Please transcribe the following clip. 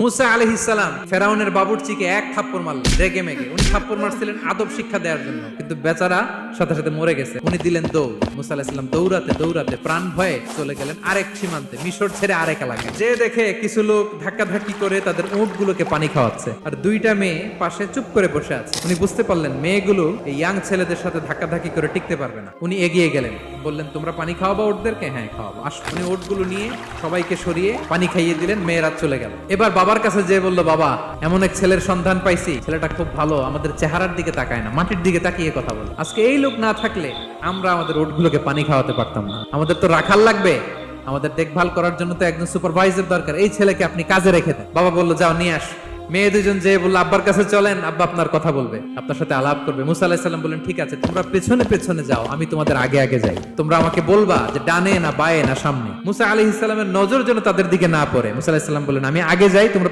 মুসা আলাইহিস সালাম ফেরাউনের বাবুর্চিকে এক থাপ্পড় মারলেন রেগে মেগে। উনি থাপ্পড় মারছিলেন আদব শিক্ষা দেওয়ার জন্য, কিন্তু বেচারা সাথে সাথে মরে গেছে। উনি দিলেন দৌড়। মুসা আলাইহিস সালাম দৌড়াতে দৌড়াতে প্রাণ ভয়ে চলে গেলেন আরেক সীমান্তে, মিশর ছেড়ে আরেক এলাকায়। যে দেখে কিছু লোক ধাক্কাধাক্কি করে তাদের উটগুলোকে পানি খাওয়াচ্ছে, আর দুইটা মেয়ে পাশে চুপ করে বসে আছে। উনি বুঝতে পারলেন মেয়েগুলো এই ইয়াং ছেলেদের সাথে ধাক্কাধাক্কি করে টিকতে পারবে না। উনি এগিয়ে গেলেন, বললেন তোমরা পানি খাওয়াবা উটদেরকে? হ্যাঁ খাওয়াবো, আসো। উনি উটগুলো নিয়ে সবাইকে সরিয়ে পানি খাইয়ে দিলেন, মেয়েরা চলে গেল। এবার বাবার কাছে যেয়ে বলল, বাবা এমন এক ছেলের সন্ধান পাইছি, ছেলেটা খুব ভালো, আমাদের চেহারার দিকে তাকায় না, মাটির দিকে তাকিয়ে কথা বলে। আজকে এই লোক না থাকলে আমরা আমাদের উটগুলোকে পানি খাওয়াতে পারতাম না। আমাদের তো রাখাল লাগবে, আমাদের দেখভাল করার জন্য তো একজন সুপারভাইজার দরকার। এই ছেলেকে আপনি কাজে রেখে দেন। বাবা বলল, যাও নিয়ে আস। মেয়ে দুজন যে বললো, আব্বার কাছে চলেন, আব্বা আপনার কথা বলবে, আপনার সাথে আলাপ করবে। মুসা আলাইহিস সালাম বললেন, ঠিক আছে, তোমরা পেছনে পেছনে যাও, আমি তোমাদের আগে আগে যাই। তোমরা আমাকে বলবা যে ডানে না বায়ে না সামনে। মুসা আলাইহিস সালামের নজর যেন তাদের দিকে না পড়ে। মুসা আলাইহিস সালাম বললেন, আমি আগে যাই, তোমরা